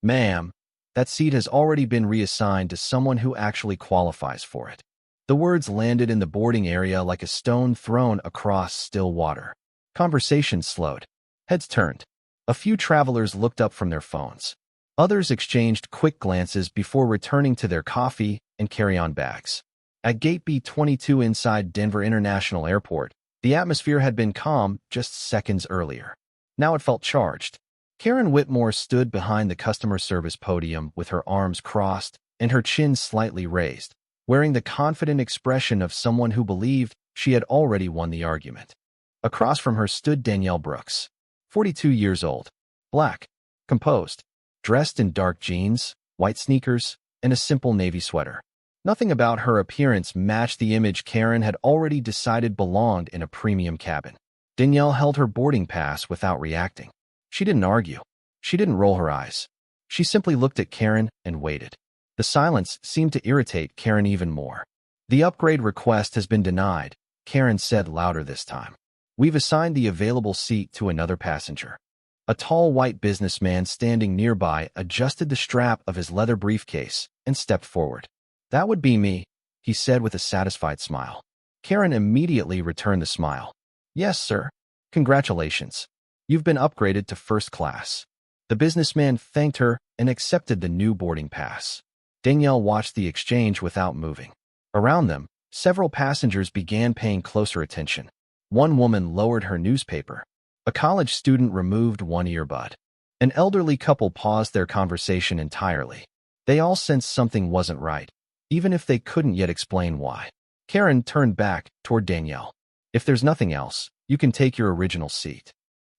Ma'am, that seat has already been reassigned to someone who actually qualifies for it. The words landed in the boarding area like a stone thrown across still water. Conversation slowed. Heads turned. A few travelers looked up from their phones. Others exchanged quick glances before returning to their coffee and carry-on bags. At Gate B-22 inside Denver International Airport, the atmosphere had been calm just seconds earlier. Now it felt charged. Karen Whitmore stood behind the customer service podium with her arms crossed and her chin slightly raised, wearing the confident expression of someone who believed she had already won the argument. Across from her stood Danielle Brooks, 42 years old, black, composed, dressed in dark jeans, white sneakers, and a simple navy sweater. Nothing about her appearance matched the image Karen had already decided belonged in a premium cabin. Danielle held her boarding pass without reacting. She didn't argue. She didn't roll her eyes. She simply looked at Karen and waited. The silence seemed to irritate Karen even more. "The upgrade request has been denied," Karen said louder this time. "We've assigned the available seat to another passenger." A tall white businessman standing nearby adjusted the strap of his leather briefcase and stepped forward. "That would be me," he said with a satisfied smile. Karen immediately returned the smile. "Yes, sir. Congratulations. You've been upgraded to first class." The businessman thanked her and accepted the new boarding pass. Danielle watched the exchange without moving. Around them, several passengers began paying closer attention. One woman lowered her newspaper. A college student removed one earbud. An elderly couple paused their conversation entirely. They all sensed something wasn't right, even if they couldn't yet explain why. Karen turned back toward Danielle. "If there's nothing else, you can take your original seat."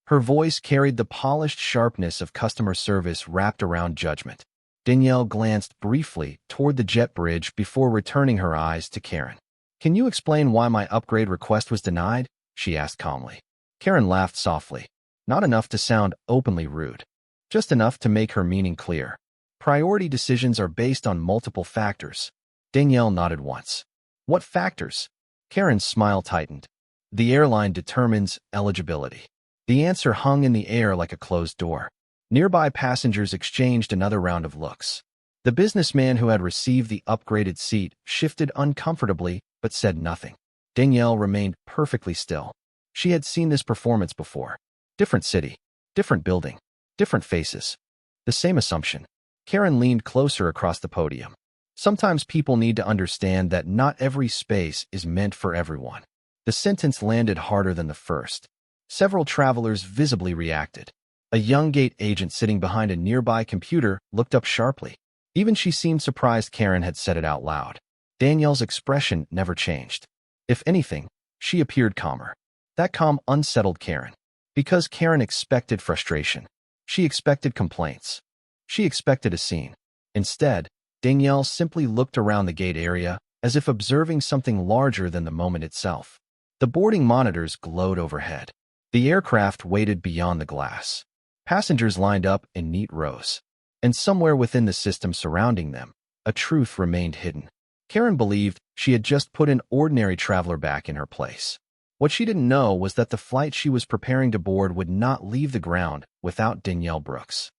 Her voice carried the polished sharpness of customer service wrapped around judgment. Danielle glanced briefly toward the jet bridge before returning her eyes to Karen. "Can you explain why my upgrade request was denied?" she asked calmly. Karen laughed softly. Not enough to sound openly rude. Just enough to make her meaning clear. "Priority decisions are based on multiple factors." Danielle nodded once. "What factors?" Karen's smile tightened. "The airline determines eligibility." The answer hung in the air like a closed door. Nearby passengers exchanged another round of looks. The businessman who had received the upgraded seat shifted uncomfortably but said nothing. Danielle remained perfectly still. She had seen this performance before. Different city, different building, different faces. The same assumption. Karen leaned closer across the podium. "Sometimes people need to understand that not every space is meant for everyone." The sentence landed harder than the first. Several travelers visibly reacted. A young gate agent sitting behind a nearby computer looked up sharply. Even she seemed surprised Karen had said it out loud. Danielle's expression never changed. If anything, she appeared calmer. That calm unsettled Karen. Because Karen expected frustration. She expected complaints. She expected a scene. Instead, Danielle simply looked around the gate area as if observing something larger than the moment itself. The boarding monitors glowed overhead. The aircraft waited beyond the glass. Passengers lined up in neat rows. And somewhere within the system surrounding them, a truth remained hidden. Karen believed she had just put an ordinary traveler back in her place. What she didn't know was that the flight she was preparing to board would not leave the ground without Danielle Brooks.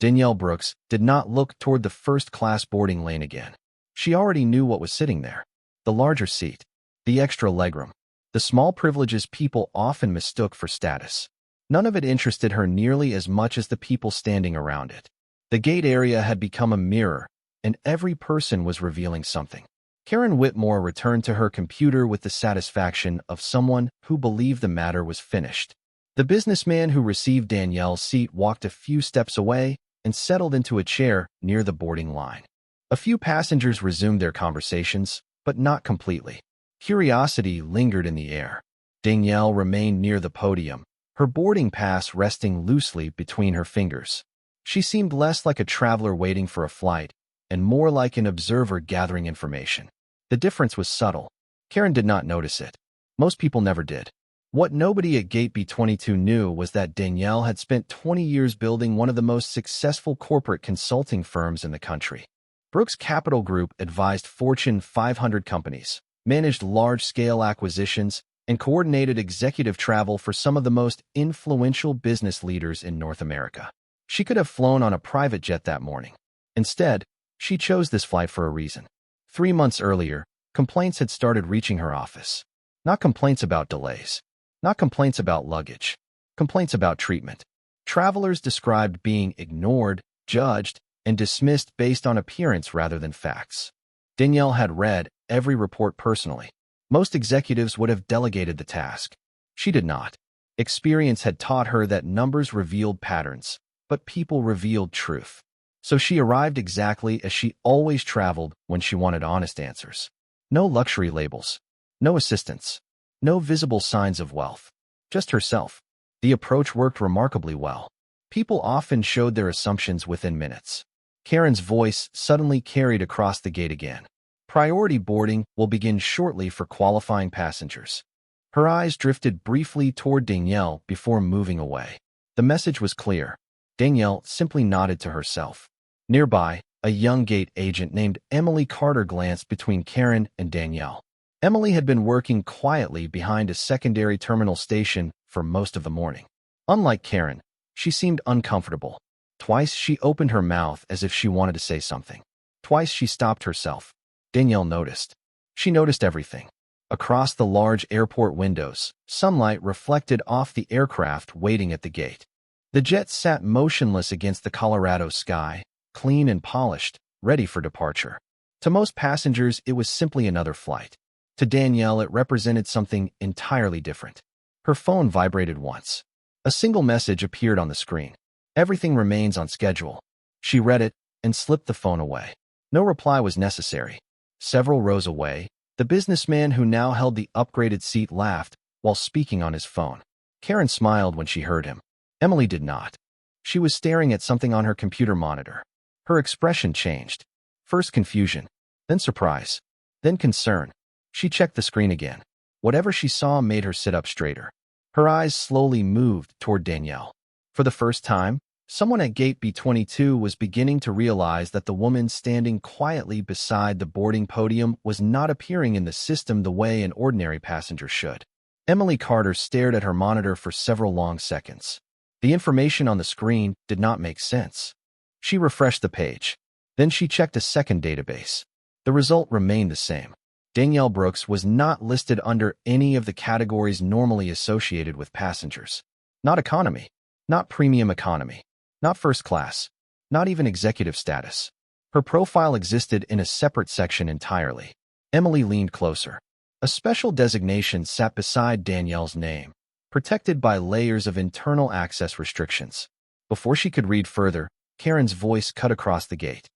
Danielle Brooks did not look toward the first-class boarding lane again. She already knew what was sitting there. The larger seat. The extra legroom. The small privileges people often mistook for status. None of it interested her nearly as much as the people standing around it. The gate area had become a mirror, and every person was revealing something. Karen Whitmore returned to her computer with the satisfaction of someone who believed the matter was finished. The businessman who received Danielle's seat walked a few steps away and settled into a chair near the boarding line. A few passengers resumed their conversations, but not completely. Curiosity lingered in the air. Danielle remained near the podium, her boarding pass resting loosely between her fingers. She seemed less like a traveler waiting for a flight and more like an observer gathering information. The difference was subtle. Karen did not notice it. Most people never did. What nobody at Gate B-22 knew was that Danielle had spent 20 years building one of the most successful corporate consulting firms in the country. Brooks Capital Group advised Fortune 500 companies, managed large-scale acquisitions, and coordinated executive travel for some of the most influential business leaders in North America. She could have flown on a private jet that morning. Instead, she chose this flight for a reason. 3 months earlier, complaints had started reaching her office. Not complaints about delays. Not complaints about luggage. Complaints about treatment. Travelers described being ignored, judged, and dismissed based on appearance rather than facts. Danielle had read every report personally. Most executives would have delegated the task. She did not. Experience had taught her that numbers revealed patterns, but people revealed truth. So she arrived exactly as she always traveled when she wanted honest answers. No luxury labels. No assistance. No visible signs of wealth. Just herself. The approach worked remarkably well. People often showed their assumptions within minutes. Karen's voice suddenly carried across the gate again. Priority boarding will begin shortly for qualifying passengers. Her eyes drifted briefly toward Danielle before moving away. The message was clear. Danielle simply nodded to herself. Nearby, a young gate agent named Emily Carter glanced between Karen and Danielle. Emily had been working quietly behind a secondary terminal station for most of the morning. Unlike Karen, she seemed uncomfortable. Twice she opened her mouth as if she wanted to say something. Twice she stopped herself. Danielle noticed. She noticed everything. Across the large airport windows, sunlight reflected off the aircraft waiting at the gate. The jet sat motionless against the Colorado sky, clean and polished, ready for departure. To most passengers, it was simply another flight. To Danielle, it represented something entirely different. Her phone vibrated once. A single message appeared on the screen. Everything remains on schedule. She read it and slipped the phone away. No reply was necessary. Several rows away, the businessman who now held the upgraded seat laughed while speaking on his phone. Karen smiled when she heard him. Emily did not. She was staring at something on her computer monitor. Her expression changed. First confusion, then surprise, then concern. She checked the screen again. Whatever she saw made her sit up straighter. Her eyes slowly moved toward Danielle. For the first time, someone at gate B22 was beginning to realize that the woman standing quietly beside the boarding podium was not appearing in the system the way an ordinary passenger should. Emily Carter stared at her monitor for several long seconds. The information on the screen did not make sense. She refreshed the page. Then she checked a second database. The result remained the same. Danielle Brooks was not listed under any of the categories normally associated with passengers. Not economy. Not premium economy. Not first class. Not even executive status. Her profile existed in a separate section entirely. Emily leaned closer. A special designation sat beside Danielle's name, protected by layers of internal access restrictions. Before she could read further, Karen's voice cut across the gate.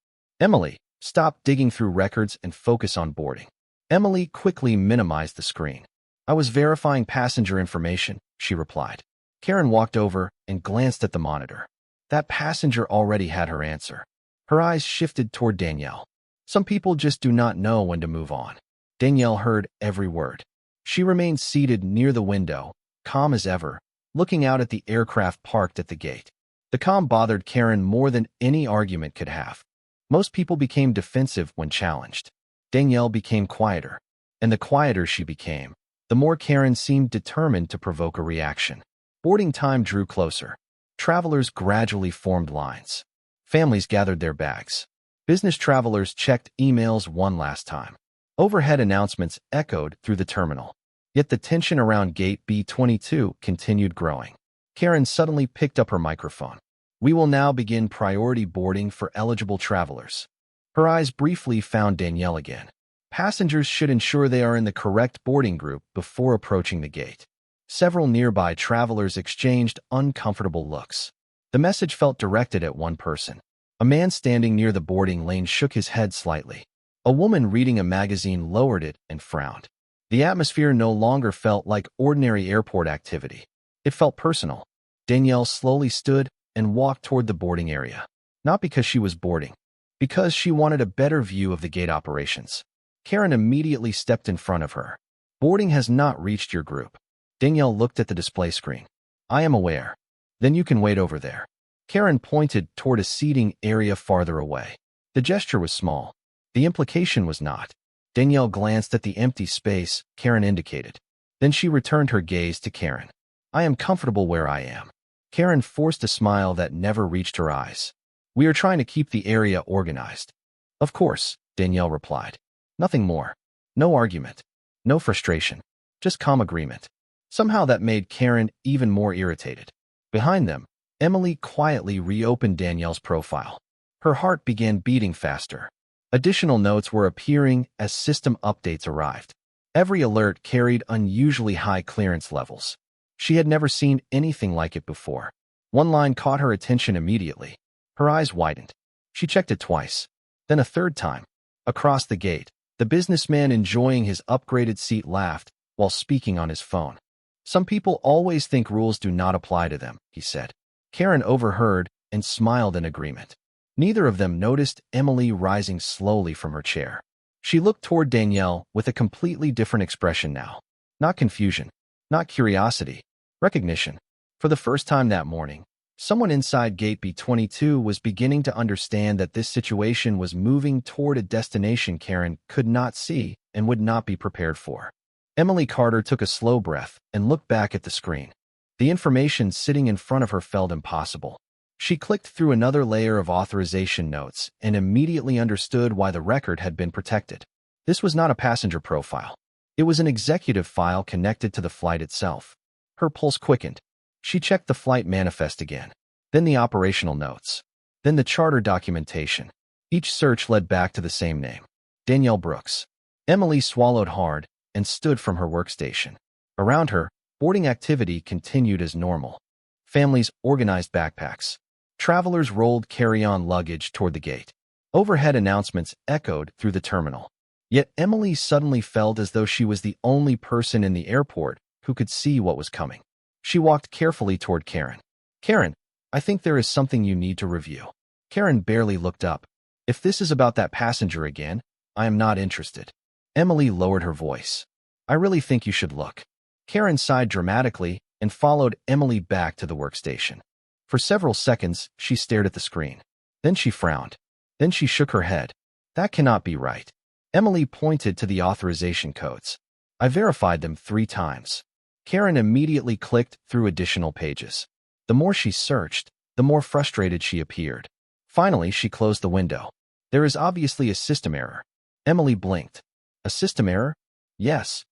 Emily, stop digging through records and focus on boarding. Emily quickly minimized the screen. I was verifying passenger information, she replied. Karen walked over and glanced at the monitor. That passenger already had her answer. Her eyes shifted toward Danielle. Some people just do not know when to move on. Danielle heard every word. She remained seated near the window, calm as ever, looking out at the aircraft parked at the gate. The calm bothered Karen more than any argument could have. Most people became defensive when challenged. Danielle became quieter, and the quieter she became, the more Karen seemed determined to provoke a reaction. Boarding time drew closer. Travelers gradually formed lines. Families gathered their bags. Business travelers checked emails one last time. Overhead announcements echoed through the terminal. Yet the tension around gate B22 continued growing. Karen suddenly picked up her microphone. We will now begin priority boarding for eligible travelers. Her eyes briefly found Danielle again. Passengers should ensure they are in the correct boarding group before approaching the gate. Several nearby travelers exchanged uncomfortable looks. The message felt directed at one person. A man standing near the boarding lane shook his head slightly. A woman reading a magazine lowered it and frowned. The atmosphere no longer felt like ordinary airport activity. It felt personal. Danielle slowly stood and walked toward the boarding area. Not because she was boarding, because she wanted a better view of the gate operations. Karen immediately stepped in front of her. Boarding has not reached your group. Danielle looked at the display screen. I am aware. Then you can wait over there. Karen pointed toward a seating area farther away. The gesture was small. The implication was not. Danielle glanced at the empty space Karen indicated. Then she returned her gaze to Karen. I am comfortable where I am. Karen forced a smile that never reached her eyes. We are trying to keep the area organized. Of course, Danielle replied. Nothing more. No argument. No frustration. Just calm agreement. Somehow that made Karen even more irritated. Behind them, Emily quietly reopened Danielle's profile. Her heart began beating faster. Additional notes were appearing as system updates arrived. Every alert carried unusually high clearance levels. She had never seen anything like it before. One line caught her attention immediately. Her eyes widened. She checked it twice, then a third time. Across the gate, the businessman enjoying his upgraded seat laughed while speaking on his phone. Some people always think rules do not apply to them, he said. Karen overheard and smiled in agreement. Neither of them noticed Emily rising slowly from her chair. She looked toward Danielle with a completely different expression now. Not confusion, not curiosity, recognition. For the first time that morning, someone inside Gate B22 was beginning to understand that this situation was moving toward a destination Karen could not see and would not be prepared for. Emily Carter took a slow breath and looked back at the screen. The information sitting in front of her felt impossible. She clicked through another layer of authorization notes and immediately understood why the record had been protected. This was not a passenger profile. It was an executive file connected to the flight itself. Her pulse quickened. She checked the flight manifest again, then the operational notes, then the charter documentation. Each search led back to the same name, Danielle Brooks. Emily swallowed hard and stood from her workstation. Around her, boarding activity continued as normal. Families organized backpacks. Travelers rolled carry-on luggage toward the gate. Overhead announcements echoed through the terminal. Yet Emily suddenly felt as though she was the only person in the airport who could see what was coming. She walked carefully toward Karen. Karen, I think there is something you need to review. Karen barely looked up. If this is about that passenger again, I am not interested. Emily lowered her voice. I really think you should look. Karen sighed dramatically and followed Emily back to the workstation. For several seconds, she stared at the screen. Then she frowned. Then she shook her head. That cannot be right. Emily pointed to the authorization codes. I verified them 3 times. Karen immediately clicked through additional pages. The more she searched, the more frustrated she appeared. Finally, she closed the window. There is obviously a system error. Emily blinked. A system error? Yes.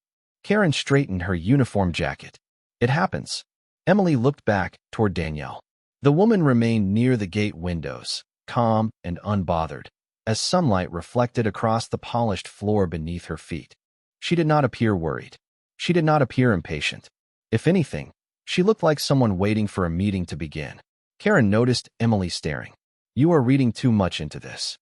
Karen straightened her uniform jacket. It happens. Emily looked back toward Danielle. The woman remained near the gate windows, calm and unbothered, as sunlight reflected across the polished floor beneath her feet. She did not appear worried. She did not appear impatient. If anything, she looked like someone waiting for a meeting to begin. Karen noticed Emily staring. You are reading too much into this.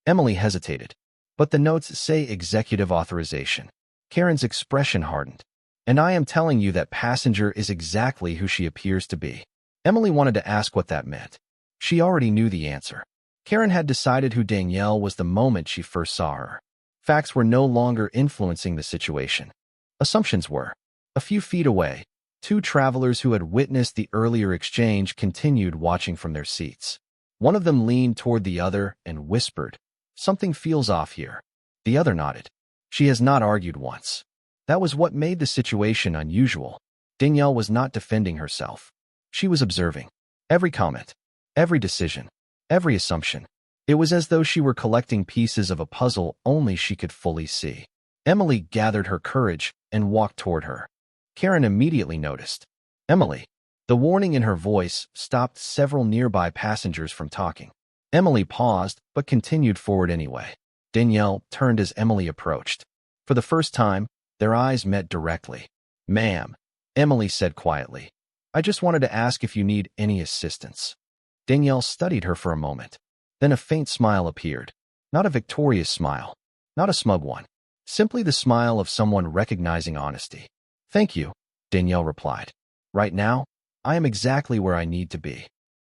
Emily hesitated. But the notes say executive authorization. Karen's expression hardened. And I am telling you that passenger is exactly who she appears to be. Emily wanted to ask what that meant. She already knew the answer. Karen had decided who Danielle was the moment she first saw her. Facts were no longer influencing the situation. Assumptions were. A few feet away, 2 travelers who had witnessed the earlier exchange continued watching from their seats. One of them leaned toward the other and whispered, "Something feels off here." The other nodded. She has not argued once. That was what made the situation unusual. Danielle was not defending herself. She was observing. Every comment, every decision, every assumption. It was as though she were collecting pieces of a puzzle only she could fully see. Emily gathered her courage and walked toward her. Karen immediately noticed. Emily. The warning in her voice stopped several nearby passengers from talking. Emily paused, but continued forward anyway. Danielle turned as Emily approached. For the first time, their eyes met directly. Ma'am, Emily said quietly. I just wanted to ask if you need any assistance. Danielle studied her for a moment. Then a faint smile appeared. Not a victorious smile. Not a smug one. Simply the smile of someone recognizing honesty. Thank you, Danielle replied. Right now, I am exactly where I need to be.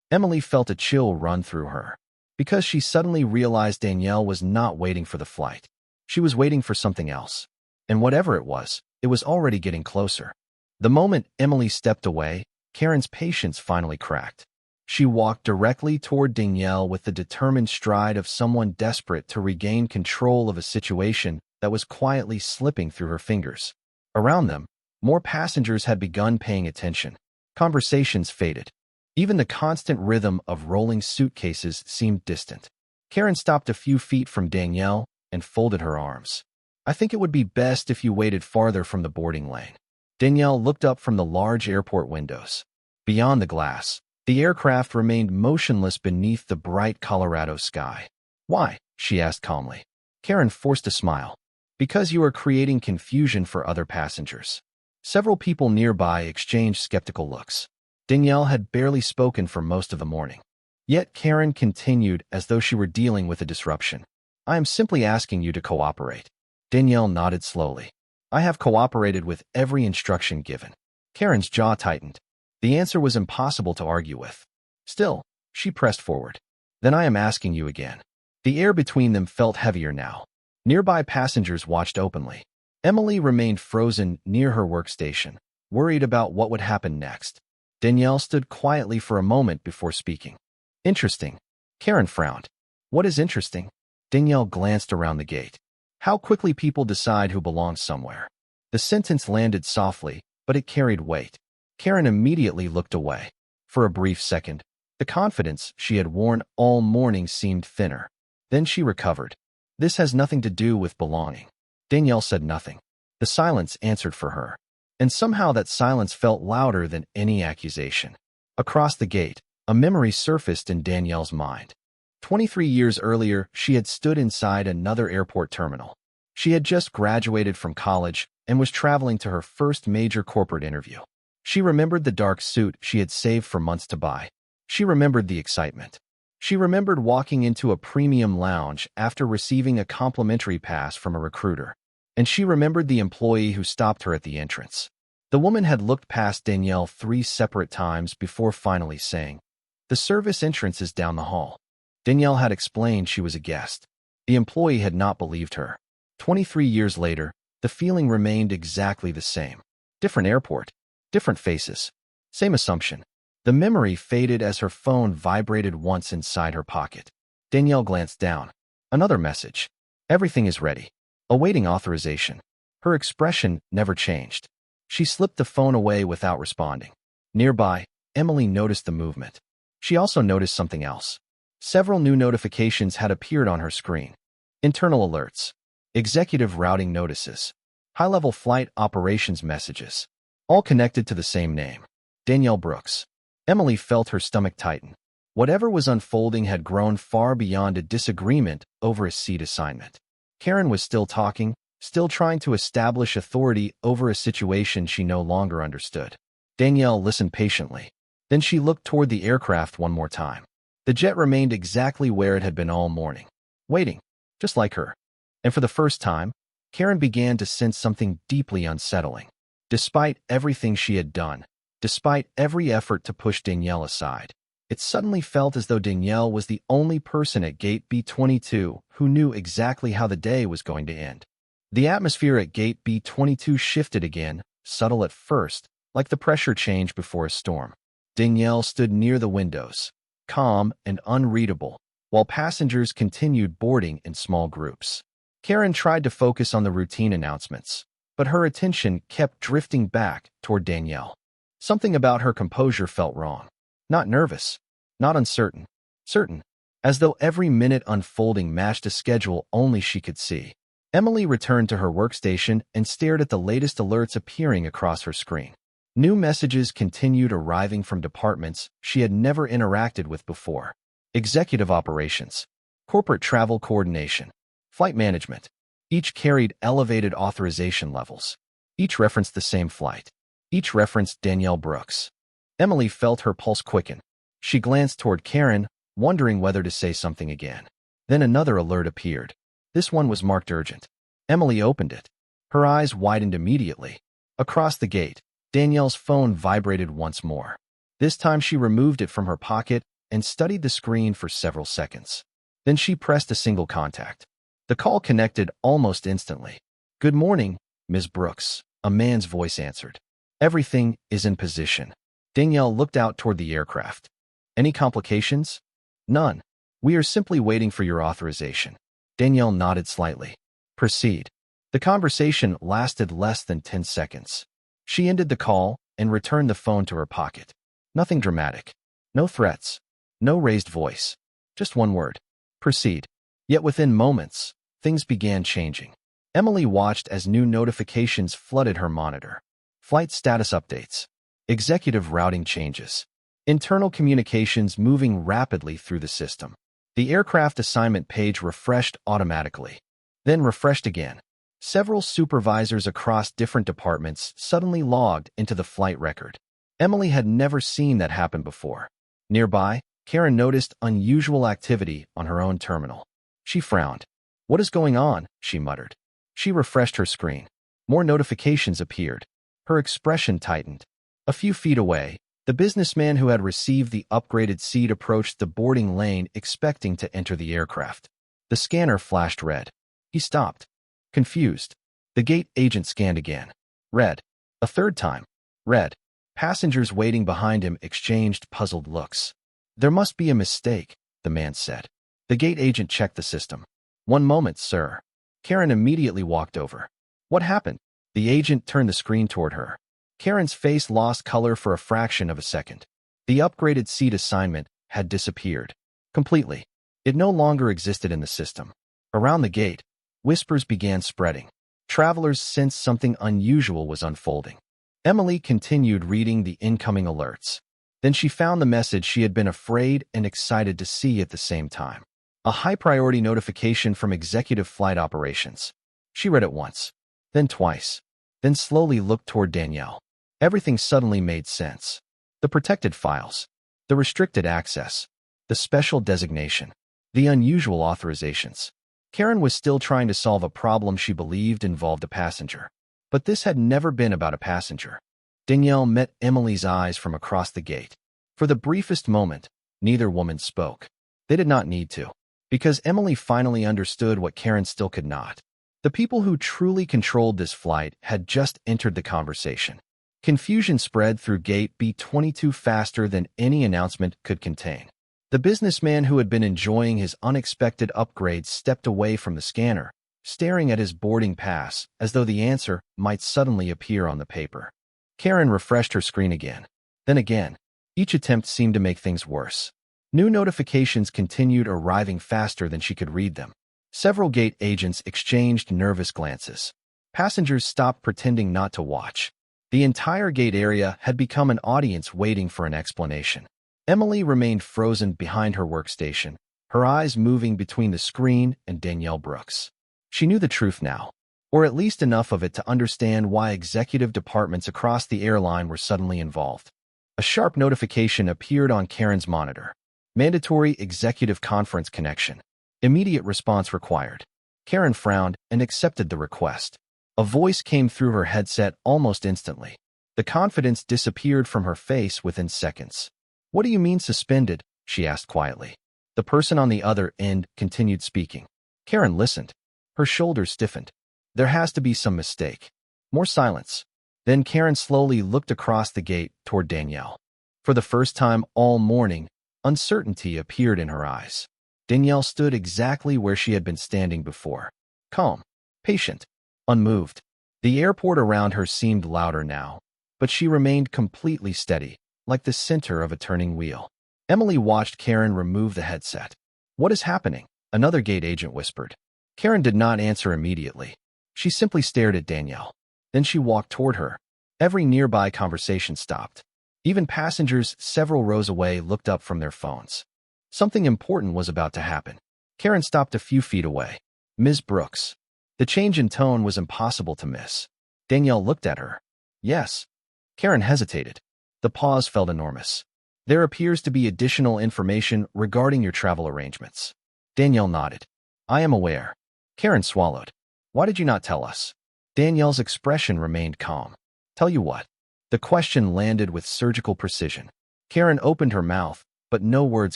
Emily felt a chill run through her. Because she suddenly realized Danielle was not waiting for the flight. She was waiting for something else. And whatever it was already getting closer. The moment Emily stepped away, Karen's patience finally cracked. She walked directly toward Danielle with the determined stride of someone desperate to regain control of a situation that was quietly slipping through her fingers. Around them, more passengers had begun paying attention. Conversations faded. Even the constant rhythm of rolling suitcases seemed distant. Karen stopped a few feet from Danielle and folded her arms. I think it would be best if you waited farther from the boarding lane. Danielle looked up from the large airport windows. Beyond the glass, the aircraft remained motionless beneath the bright Colorado sky. Why? She asked calmly. Karen forced a smile. Because you are creating confusion for other passengers. Several people nearby exchanged skeptical looks. Danielle had barely spoken for most of the morning. Yet Karen continued as though she were dealing with a disruption. I am simply asking you to cooperate. Danielle nodded slowly. I have cooperated with every instruction given. Karen's jaw tightened. The answer was impossible to argue with. Still, she pressed forward. Then I am asking you again. The air between them felt heavier now. Nearby passengers watched openly. Emily remained frozen near her workstation, worried about what would happen next. Danielle stood quietly for a moment before speaking. Interesting. Karen frowned. What is interesting? Danielle glanced around the gate. How quickly people decide who belongs somewhere. The sentence landed softly, but it carried weight. Karen immediately looked away. For a brief second, the confidence she had worn all morning seemed thinner. Then she recovered. This has nothing to do with belonging. Danielle said nothing. The silence answered for her. And somehow that silence felt louder than any accusation. Across the gate, a memory surfaced in Danielle's mind. 23 years earlier, she had stood inside another airport terminal. She had just graduated from college and was traveling to her first major corporate interview. She remembered the dark suit she had saved for months to buy. She remembered the excitement. She remembered walking into a premium lounge after receiving a complimentary pass from a recruiter. And she remembered the employee who stopped her at the entrance. The woman had looked past Danielle 3 separate times before finally saying, "The service entrance is down the hall." Danielle had explained she was a guest. The employee had not believed her. 23 years later, the feeling remained exactly the same. Different airport, different faces, same assumption. The memory faded as her phone vibrated once inside her pocket. Danielle glanced down. Another message. Everything is ready. Awaiting authorization. Her expression never changed. She slipped the phone away without responding. Nearby, Emily noticed the movement. She also noticed something else. Several new notifications had appeared on her screen. Internal alerts. Executive routing notices. High-level flight operations messages. All connected to the same name. Danielle Brooks. Emily felt her stomach tighten. Whatever was unfolding had grown far beyond a disagreement over a seat assignment. Karen was still talking, still trying to establish authority over a situation she no longer understood. Danielle listened patiently. Then she looked toward the aircraft one more time. The jet remained exactly where it had been all morning, waiting, just like her. And for the first time, Karen began to sense something deeply unsettling. Despite everything she had done, despite every effort to push Danielle aside, it suddenly felt as though Danielle was the only person at Gate B-22 who knew exactly how the day was going to end. The atmosphere at Gate B-22 shifted again, subtle at first, like the pressure change before a storm. Danielle stood near the windows, calm and unreadable, while passengers continued boarding in small groups. Karen tried to focus on the routine announcements, but her attention kept drifting back toward Danielle. Something about her composure felt wrong. Not nervous, not uncertain, certain, as though every minute unfolding matched a schedule only she could see. Emily returned to her workstation and stared at the latest alerts appearing across her screen. New messages continued arriving from departments she had never interacted with before. Executive operations, corporate travel coordination, flight management. Each carried elevated authorization levels. Each referenced the same flight. Each referenced Danielle Brooks. Emily felt her pulse quicken. She glanced toward Karen, wondering whether to say something again. Then another alert appeared. This one was marked urgent. Emily opened it. Her eyes widened immediately. Across the gate, Danielle's phone vibrated once more. This time she removed it from her pocket and studied the screen for several seconds. Then she pressed a single contact. The call connected almost instantly. "Good morning, Ms. Brooks," a man's voice answered. "Everything is in position." Danielle looked out toward the aircraft. "Any complications?" "None. We are simply waiting for your authorization." Danielle nodded slightly. "Proceed." The conversation lasted less than 10 seconds. She ended the call and returned the phone to her pocket. Nothing dramatic. No threats. No raised voice. Just one word. Proceed. Yet within moments, things began changing. Emily watched as new notifications flooded her monitor. Flight status updates. Executive routing changes. Internal communications moving rapidly through the system. The aircraft assignment page refreshed automatically. Then refreshed again. Several supervisors across different departments suddenly logged into the flight record. Emily had never seen that happen before. Nearby, Karen noticed unusual activity on her own terminal. She frowned. "What is going on?" she muttered. She refreshed her screen. More notifications appeared. Her expression tightened. A few feet away, the businessman who had received the upgraded seat approached the boarding lane expecting to enter the aircraft. The scanner flashed red. He stopped. Confused. The gate agent scanned again. Red. A third time. Red. Passengers waiting behind him exchanged puzzled looks. "There must be a mistake," the man said. The gate agent checked the system. "One moment, sir." Karen immediately walked over. "What happened?" The agent turned the screen toward her. Karen's face lost color for a fraction of a second. The upgraded seat assignment had disappeared. Completely. It no longer existed in the system. Around the gate, whispers began spreading. Travelers sensed something unusual was unfolding. Emily continued reading the incoming alerts. Then she found the message she had been afraid and excited to see at the same time. A high-priority notification from Executive Flight Operations. She read it once, then twice, then slowly looked toward Danielle. Everything suddenly made sense. The protected files, the restricted access, the special designation, the unusual authorizations. Karen was still trying to solve a problem she believed involved a passenger. But this had never been about a passenger. Danielle met Emily's eyes from across the gate. For the briefest moment, neither woman spoke. They did not need to, because Emily finally understood what Karen still could not. The people who truly controlled this flight had just entered the conversation. Confusion spread through Gate B-22 faster than any announcement could contain. The businessman who had been enjoying his unexpected upgrades stepped away from the scanner, staring at his boarding pass as though the answer might suddenly appear on the paper. Karen refreshed her screen again. Then again. Each attempt seemed to make things worse. New notifications continued arriving faster than she could read them. Several gate agents exchanged nervous glances. Passengers stopped pretending not to watch. The entire gate area had become an audience waiting for an explanation. Emily remained frozen behind her workstation, her eyes moving between the screen and Danielle Brooks. She knew the truth now, or at least enough of it to understand why executive departments across the airline were suddenly involved. A sharp notification appeared on Karen's monitor. Mandatory executive conference connection. Immediate response required. Karen frowned and accepted the request. A voice came through her headset almost instantly. The confidence disappeared from her face within seconds. "What do you mean suspended?" she asked quietly. The person on the other end continued speaking. Karen listened. Her shoulders stiffened. There has to be some mistake. More silence. Then Karen slowly looked across the gate toward Danielle. For the first time all morning, uncertainty appeared in her eyes. Danielle stood exactly where she had been standing before. Calm, patient, unmoved. The airport around her seemed louder now, but she remained completely steady, like the center of a turning wheel. Emily watched Karen remove the headset. "What is happening?" another gate agent whispered. Karen did not answer immediately. She simply stared at Danielle. Then she walked toward her. Every nearby conversation stopped. Even passengers several rows away looked up from their phones. Something important was about to happen. Karen stopped a few feet away. "Ms. Brooks." The change in tone was impossible to miss. Danielle looked at her. "Yes." Karen hesitated. The pause felt enormous. "There appears to be additional information regarding your travel arrangements." Danielle nodded. "I am aware." Karen swallowed. "Why did you not tell us?" Danielle's expression remained calm. "Tell you what?" The question landed with surgical precision. Karen opened her mouth, but no words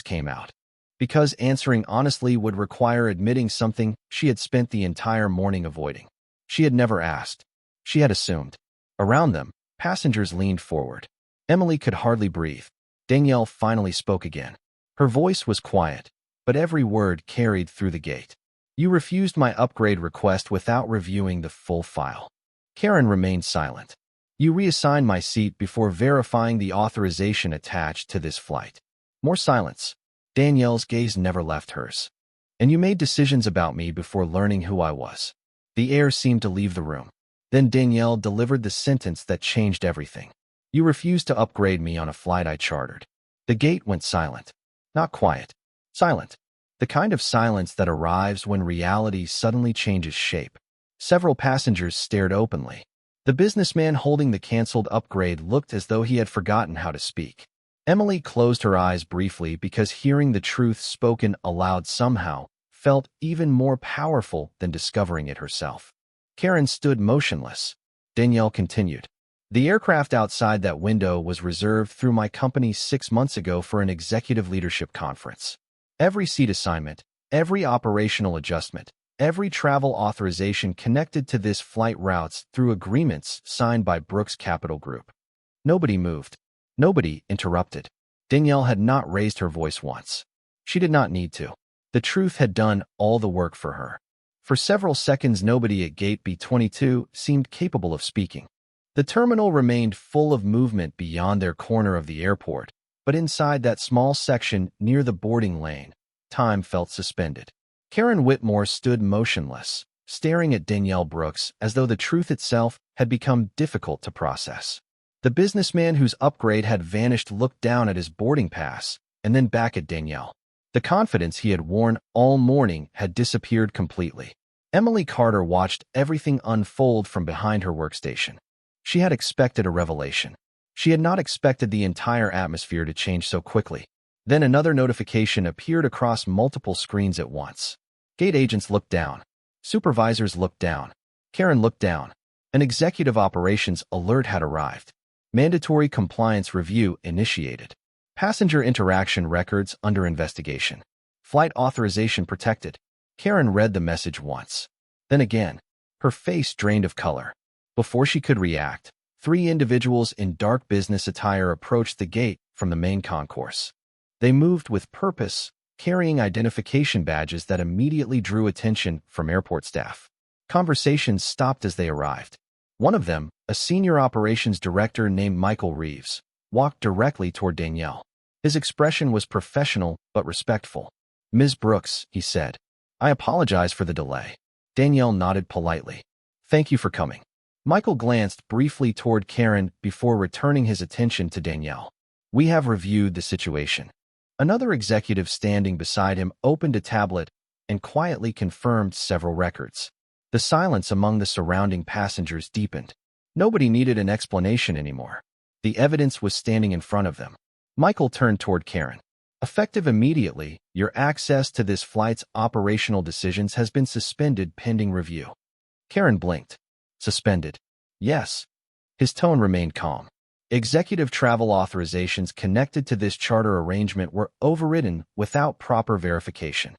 came out. Because answering honestly would require admitting something she had spent the entire morning avoiding. She had never asked. She had assumed. Around them, passengers leaned forward. Emily could hardly breathe. Danielle finally spoke again. Her voice was quiet, but every word carried through the gate. "You refused my upgrade request without reviewing the full file." Karen remained silent. "You reassigned my seat before verifying the authorization attached to this flight." More silence. Danielle's gaze never left hers. And you made decisions about me before learning who I was. The air seemed to leave the room. Then Danielle delivered the sentence that changed everything. You refused to upgrade me on a flight I chartered. The gate went silent. Not quiet. Silent. The kind of silence that arrives when reality suddenly changes shape. Several passengers stared openly. The businessman holding the canceled upgrade looked as though he had forgotten how to speak. Emily closed her eyes briefly because hearing the truth spoken aloud somehow felt even more powerful than discovering it herself. Karen stood motionless. Danielle continued. The aircraft outside that window was reserved through my company 6 months ago for an executive leadership conference. Every seat assignment, every operational adjustment, every travel authorization connected to this flight routes through agreements signed by Brooks Capital Group. Nobody moved. Nobody interrupted. Danielle had not raised her voice once. She did not need to. The truth had done all the work for her. For several seconds, nobody at Gate B22 seemed capable of speaking. The terminal remained full of movement beyond their corner of the airport, but inside that small section near the boarding lane, time felt suspended. Karen Whitmore stood motionless, staring at Danielle Brooks as though the truth itself had become difficult to process. The businessman whose upgrade had vanished looked down at his boarding pass and then back at Danielle. The confidence he had worn all morning had disappeared completely. Emily Carter watched everything unfold from behind her workstation. She had expected a revelation. She had not expected the entire atmosphere to change so quickly. Then another notification appeared across multiple screens at once. Gate agents looked down. Supervisors looked down. Karen looked down. An executive operations alert had arrived. Mandatory compliance review initiated. Passenger interaction records under investigation. Flight authorization protected. Karen read the message once. Then again. Her face drained of color. Before she could react, 3 individuals in dark business attire approached the gate from the main concourse. They moved with purpose, carrying identification badges that immediately drew attention from airport staff. Conversations stopped as they arrived. One of them, a senior operations director named Michael Reeves, walked directly toward Danielle. His expression was professional but respectful. "Ms. Brooks," he said, "I apologize for the delay." Danielle nodded politely. "Thank you for coming." Michael glanced briefly toward Karen before returning his attention to Danielle. "We have reviewed the situation." Another executive standing beside him opened a tablet and quietly confirmed several records. The silence among the surrounding passengers deepened. Nobody needed an explanation anymore. The evidence was standing in front of them. Michael turned toward Karen. "Effective immediately, your access to this flight's operational decisions has been suspended pending review." Karen blinked. "Suspended?" "Yes." His tone remained calm. "Executive travel authorizations connected to this charter arrangement were overridden without proper verification."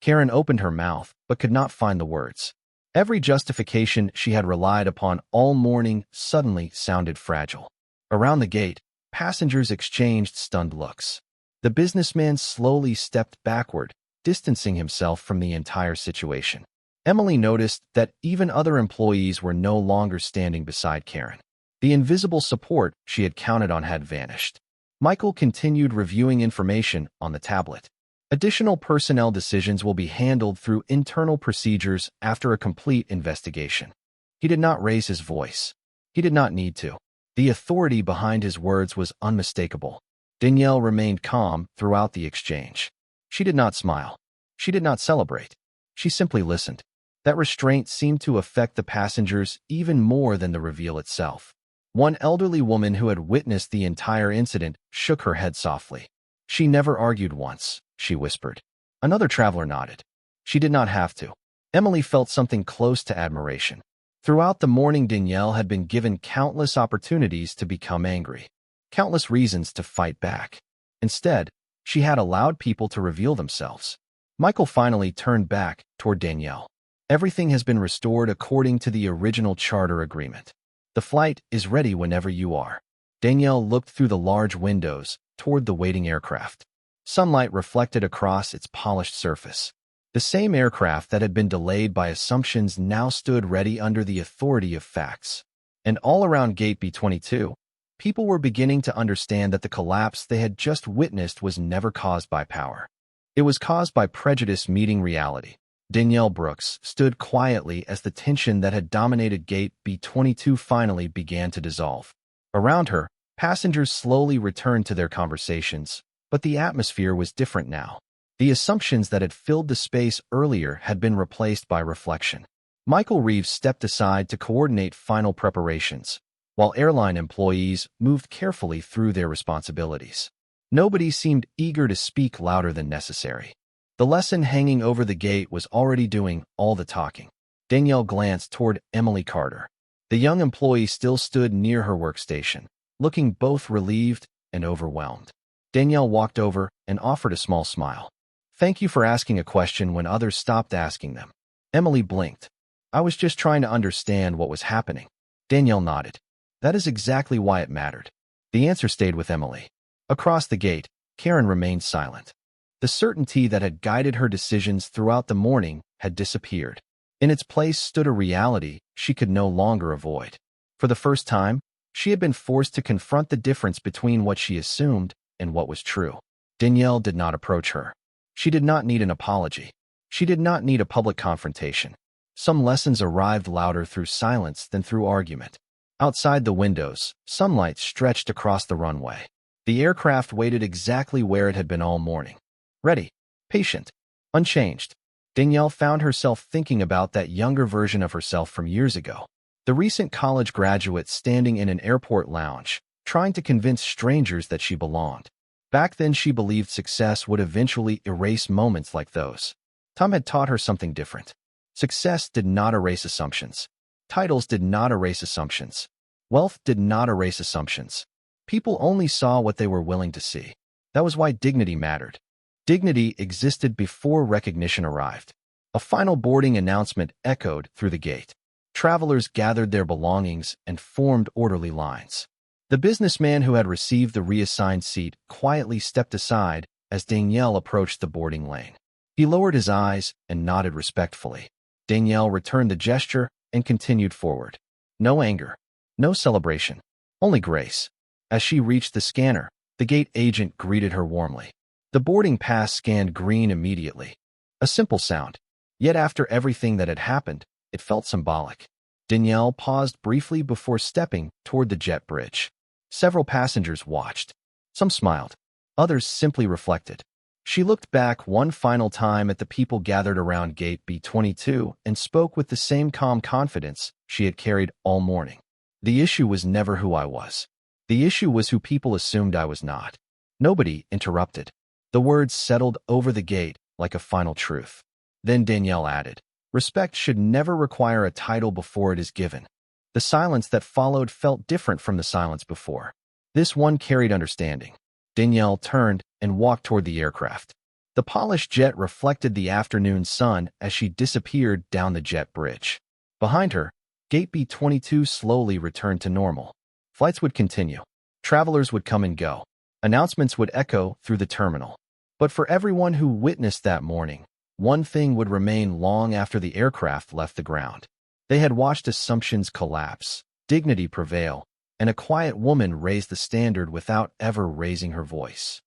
Karen opened her mouth but could not find the words. Every justification she had relied upon all morning suddenly sounded fragile. Around the gate, passengers exchanged stunned looks. The businessman slowly stepped backward, distancing himself from the entire situation. Emily noticed that even other employees were no longer standing beside Karen. The invisible support she had counted on had vanished. Michael continued reviewing information on the tablet. "Additional personnel decisions will be handled through internal procedures after a complete investigation." He did not raise his voice. He did not need to. The authority behind his words was unmistakable. Danielle remained calm throughout the exchange. She did not smile. She did not celebrate. She simply listened. That restraint seemed to affect the passengers even more than the reveal itself. One elderly woman who had witnessed the entire incident shook her head softly. "She never argued once," she whispered. Another traveler nodded. She did not have to. Emily felt something close to admiration. Throughout the morning, Danielle had been given countless opportunities to become angry, countless reasons to fight back. Instead, she had allowed people to reveal themselves. Michael finally turned back toward Danielle. "Everything has been restored according to the original charter agreement. The flight is ready whenever you are." Danielle looked through the large windows toward the waiting aircraft. Sunlight reflected across its polished surface. The same aircraft that had been delayed by assumptions now stood ready under the authority of facts. And all around Gate B22, People were beginning to understand that the collapse they had just witnessed was never caused by power. It was caused by prejudice meeting reality. Danielle Brooks stood quietly as the tension that had dominated Gate B22 finally began to dissolve. Around her, passengers slowly returned to their conversations, but the atmosphere was different now. The assumptions that had filled the space earlier had been replaced by reflection. Michael Reeves stepped aside to coordinate final preparations, while airline employees moved carefully through their responsibilities. Nobody seemed eager to speak louder than necessary. The lesson hanging over the gate was already doing all the talking. Danielle glanced toward Emily Carter. The young employee still stood near her workstation, looking both relieved and overwhelmed. Danielle walked over and offered a small smile. "Thank you for asking a question when others stopped asking them." Emily blinked. "I was just trying to understand what was happening." Danielle nodded. "That is exactly why it mattered." The answer stayed with Emily. Across the gate, Karen remained silent. The certainty that had guided her decisions throughout the morning had disappeared. In its place stood a reality she could no longer avoid. For the first time, she had been forced to confront the difference between what she assumed and what was true. Danielle did not approach her. She did not need an apology. She did not need a public confrontation. Some lessons arrived louder through silence than through argument. Outside the windows, sunlight stretched across the runway. The aircraft waited exactly where it had been all morning. Ready, patient, unchanged. Danielle found herself thinking about that younger version of herself from years ago. The recent college graduate standing in an airport lounge, trying to convince strangers that she belonged. Back then she believed success would eventually erase moments like those. Tom had taught her something different. Success did not erase assumptions. Titles did not erase assumptions. Wealth did not erase assumptions. People only saw what they were willing to see. That was why dignity mattered. Dignity existed before recognition arrived. A final boarding announcement echoed through the gate. Travelers gathered their belongings and formed orderly lines. The businessman who had received the reassigned seat quietly stepped aside as Danielle approached the boarding lane. He lowered his eyes and nodded respectfully. Danielle returned the gesture and continued forward. No anger, no celebration, only grace. As she reached the scanner, the gate agent greeted her warmly. The boarding pass scanned green immediately. A simple sound. Yet after everything that had happened, it felt symbolic. Danielle paused briefly before stepping toward the jet bridge. Several passengers watched. Some smiled. Others simply reflected. She looked back one final time at the people gathered around Gate B22 and spoke with the same calm confidence she had carried all morning. The issue was never who I was. The issue was who people assumed I was not. Nobody interrupted. The words settled over the gate like a final truth. Then Danielle added, "Respect should never require a title before it is given." The silence that followed felt different from the silence before. This one carried understanding. Danielle turned and walked toward the aircraft. The polished jet reflected the afternoon sun as she disappeared down the jet bridge. Behind her, Gate B22 slowly returned to normal. Flights would continue. Travelers would come and go. Announcements would echo through the terminal. But for everyone who witnessed that morning, one thing would remain long after the aircraft left the ground. They had watched assumptions collapse, dignity prevail, and a quiet woman raise the standard without ever raising her voice.